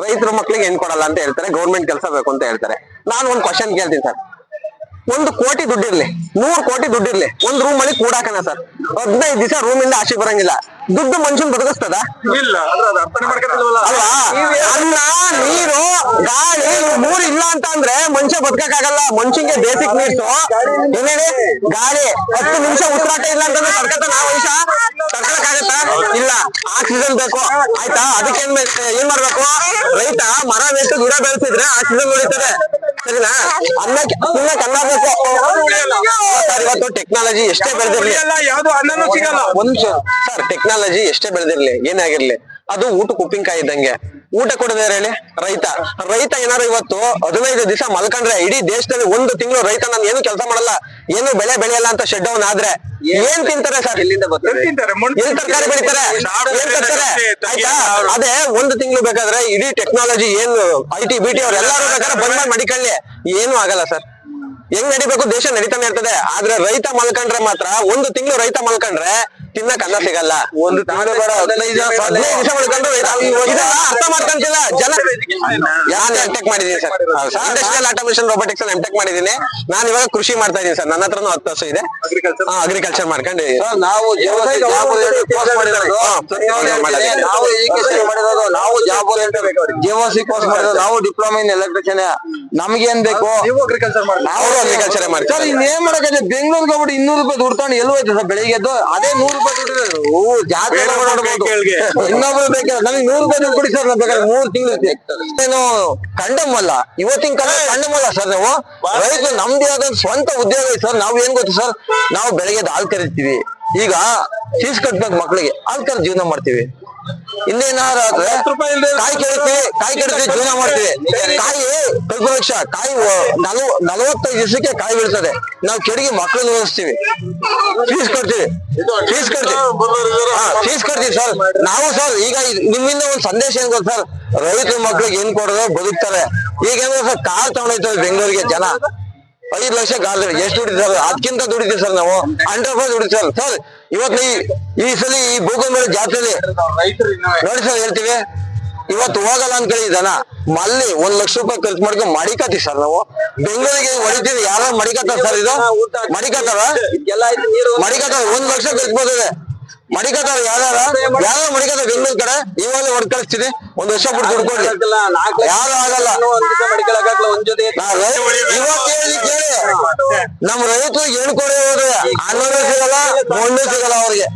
ರೈತರ ಮಕ್ಳಿಗೆ ಏನ್ ಕೊಡಲ್ಲ ಅಂತ ಹೇಳ್ತಾರೆ, ಗೌರ್ಮೆಂಟ್ ಕೆಲಸ ಬೇಕು ಅಂತ ಹೇಳ್ತಾರೆ. ನಾನು ಒಂದ್ ಕ್ವಶನ್ ಕೇಳ್ತೀನಿ ಸರ್. 1 ಕೋಟಿ ದುಡ್ಡಿರ್ಲಿ, 100 ಕೋಟಿ ದುಡ್ಡಿರ್ಲಿ, ಒಂದ್ ರೂಮ್ ಅಲ್ಲಿ ಕೂಡಾಕನ ಸರ್, 15 ದಿವಸ ರೂಮ್ ಇಂದ ಆಚೆ ಬರಂಗಿಲ್ಲ. ದುಡ್ಡು ಮನುಷ್ಯನ್ ಬದುಕಿಸ್ತದ? ಅಲ್ವಾ? ಅನ್ನ, ನೀರು, ಗಾಳಿ 3 ಇಲ್ಲ ಅಂತ ಅಂದ್ರೆ ಮನುಷ್ಯ ಬದುಕಕ್ಕಾಗಲ್ಲ. ಮನುಷ್ಯಂಗೆ ಬೇಸಿಕ್ ನೀಡ್ಸು ಏನೇಳಿ ಗಾಳಿ. 10 ನಿಮಿಷ ಉಸಿರಾಟ ಇಲ್ಲ ಅಂತಂದ್ರೆ ತಡ್ಕತ ನಾವು ಮನುಷ್ಯ ತಡ್ಕೊಳಕ್ಕಾಗತ್ತ? ಇಲ್ಲ. ಆಕ್ಸಿಜನ್ ಬೇಕು, ಆಯ್ತಾ? ಅದಕ್ಕೆ ಏನ್ ಮಾಡ್ಬೇಕು? ರೈತ ಮರ ನೆಟ್ಟು ಗಿಡ ಬೆಳೆಸಿದ್ರೆ ಆಕ್ಸಿಜನ್ ಉಳಿತದೆ, ಸರಿನಾ? ತಿನ್ನಕ್ ಅನ್ನ ಬೇಕು. ಇವತ್ತು ಟೆಕ್ನಾಲಜಿ ಎಷ್ಟೇ ಬೆಳೆದಿರ್ಲಿ, ಒಂದ್ ನಿಮಿಷ ಸರ್, ಟೆಕ್ನಾಲಜಿ ಎಷ್ಟೇ ಬೆಳೆದಿರ್ಲಿ, ಏನಾಗಿರ್ಲಿ, ಅದು ಊಟಕ್ಕೆ ಉಪ್ಪಿನಕಾಯಿ ಇದ್ದಂಗೆ. ಊಟ ಕೊಡದೆ ಹೇಳಿ ರೈತ ಏನಾರು ಇವತ್ತು 15 ದಿವಸ ಮಲ್ಕೊಂಡ್ರೆ ಇಡೀ ದೇಶದಲ್ಲಿ 1 ತಿಂಗಳು ರೈತ ನಾನು ಏನು ಕೆಲಸ ಮಾಡಲ್ಲ, ಏನು ಬೆಳೆ ಬೆಳೆಯಲ್ಲ ಅಂತ ಶೆಡ್ ಡೌನ್ ಆದ್ರೆ ಏನ್ ತಿಂತಾರೆ ಸರ್? ಎಲ್ಲಿ ತರಕಾರಿ ಬೆಳಿತಾರೆ? ಏನ್ ತರ್ತಾರೆ? ಆಯ್ತಾ? ಅದೇ 1 ತಿಂಗಳು ಬೇಕಾದ್ರೆ ಇಡೀ ಟೆಕ್ನಾಲಜಿ ಏನು IT BT ಅವ್ರು ಎಲ್ಲಾರು ಬೇಕಾದ್ರೆ ಬಂದ್ ಮಡಿಕೊಳ್ಳಿ, ಏನು ಆಗಲ್ಲ ಸರ್. ಹೆಂಗ್ ನಡಿಬೇಕು ದೇಶ ನಡೀತಾನೆ ಇರ್ತದೆ. ಆದ್ರೆ ರೈತ ಮಲ್ಕೊಂಡ್ರೆ ಮಾತ್ರ 1 ತಿಂಗಳು ರೈತ ಮಲ್ಕೊಂಡ್ರೆ ತಿನ್ನಕ್ ಅನ್ನ ಸಿಗಲ್ಲ. 1 ತಿಂಗಳು ಬೇಡ, 15 ದಿವಸ ಮಲ್ಕೊಂಡ್ರೆ ಅರ್ಥ ಮಾಡ್ಕೊಂತಿಲ್ಲ ಜನ. ನಾನು ಎಂಟೆಕ್ ಮಾಡಿದೀನಿ sir, industrial automation robotics MTech ಮಾಡಿದೀನಿ. ನಾನು ಇವಾಗ ಕೃಷಿ ಮಾಡ್ತಾ ಇದೀನಿ ಸರ್. ನನ್ನ ಹತ್ರನು 10 ವರ್ಷ ಇದೆ, ಅಗ್ರಿಕಲ್ಚರ್ ಮಾಡ್ಕೊಂಡು ನಾವು ನಾವು ಡಿಪ್ಲೊಮಾ ಇನ್ ಎಲೆಕ್ಟ್ರಿಷಿಯನ್. ನಮ್ಗೇನ್ ಬೇಕು? ಅಗ್ರಿಕಲ್ಚರ್ ಮಾಡ್ತಾರೆ. ಇನ್ನೇನ್ ಮಾಡಕ್ಕೆ ಬೆಂಗಳೂರಿಗೆ ಹೋಗ್ಬಿಟ್ಟು 200 ರೂಪಾಯಿ ದುಡ್ಡು ತಗೊಂಡು ಎಲ್ಲಿ ಹೋಯ್ತು ಸರ್? ಬೆಳಿಗ್ಗೆ ಎದ್ದು ಅದೇ 100 ರೂಪಾಯಿ ದುಡ್ಡು ಜಾತ್ರೆ ಇನ್ನೊಬ್ರು ಬೇಕಾದ್ರೆ ನಮಗೆ 100 ರೂಪಾಯಿ ದುಡ್ಡು ಕೊಡಿ ಸರ್. ಬೇಕಾದ್ರೆ 3 ತಿಂಗಳು ಏನು ಕಂಡಮಲ್ಲ, ಇವತ್ತಿನ ಕಾಲ ಕಂಡಮಲ್ಲ ಸರ್. ನಾವು ರೈತರು ನಮ್ದೇ ಆದ ಸ್ವಂತ ಉದ್ಯೋಗ ಐತೆ ಸರ್. ನಾವ್ ಏನ್ ಗೊತ್ತು ಸರ್, ನಾವು ಬೆಳಗ್ಗೆ ಹಾಲು ಕರಿತೀವಿ, ಈಗ ಫೀಸ್ ಕಟ್ಬೇಕು ಮಕ್ಳಿಗೆ, ಹಾಲು ಕರೆದು ಜೀವನ ಮಾಡ್ತೀವಿ. ಇನ್ನೇನಾದ್ರೆ ಕಾಯಿ ಕೆಡ್ತೀವಿ ಜೀವನ ಮಾಡ್ತೀವಿ. ಕಾಯಿ ಕಲ್ಪವೃಕ್ಷ ಕಾಯಿ 45 ದಿವಸಕ್ಕೆ ಕಾಯಿ ಬೀಳ್ತದೆ. ನಾವು ಕೆಡಿಗೆ ಮಕ್ಳನ್ನ ಓದಿಸ್ತೀವಿ, ಫೀಸ್ ಕಟ್ತೀವಿ ಸರ್. ನಾವು ಸರ್ ಈಗ ನಿಮ್ಮಿಂದ ಒಂದ್ ಸಂದೇಶ ಏನ್ ಗೊತ್ತ ಸರ್, ರೈತರ ಮಕ್ಳಿಗೆ ಏನ್ ಕೊಡೋದು ಬದುಕ್ತಾರೆ. ಈಗೇನೋ ಸರ್ ಕಾರ್ ತಗೊಂಡೋಯ್ತದೆ ಬೆಂಗಳೂರಿಗೆ ಜನ, 5 ಲಕ್ಷ ಕಾರ್ ಎಷ್ಟು ದುಡಿತೀವಿ ಸರ್? ಅದಕ್ಕಿಂತ ದುಡಿತೀವಿ ಸರ್ ನಾವು, 100% ದುಡಿತೀವಿ ಸರ್. ಇವತ್ತು ಈ ಸಲ ಈ ಭೂಕಂಪ ಜಾತ್ರೆಲಿ ನೋಡಿ ಸರ್ ಹೇಳ್ತೀವಿ, ಇವತ್ತು ಹೋಗಲ್ಲ ಅಂತ ಕೇಳಿ ಜನ ಮಲ್ಲಿ 1 ಲಕ್ಷ ರೂಪಾಯಿ ಖರ್ಚು ಮಾಡ್ಕೊಂಡು ಮಡಿಕತ್ತೀವಿ ಸರ್. ನಾವು ಬೆಂಗಳೂರಿಗೆ ಹೊಡಿತೀವಿ, ಯಾರು ಮಡಿಕತ್ತಾರ ಸರ್? ಇದು ಮಡಿಕತ್ತಾರ 1 ಲಕ್ಷ ಖರ್ಚು ಬರ್ತದೆ. ಮಡಿಕತ್ತಾರ ಯಾರು ಮಡಿಕತ್ತಾರ ಬೆಂಗಳೂರು ಕಡೆ. ಇವಾಗಲೇ ಹೊಡ್ ಕಳಿಸ್ತೀನಿ, 1 ವರ್ಷ ಬಿಟ್ಟು ದುಡ್ಕೊಡ್ಲಿ, ಯಾರು ಆಗಲ್ಲ. ಕೇಳಿ, ನಮ್ ರೈತರಿಗೆ ಏನು ಕೊಡಿ ಹೋದ್ರೆ ಅನ್ನೋದು ಸಿಗಲ್ಲ, ಮಣ್ಣು ಸಿಗಲ್ಲ ಅವ್ರಿಗೆ.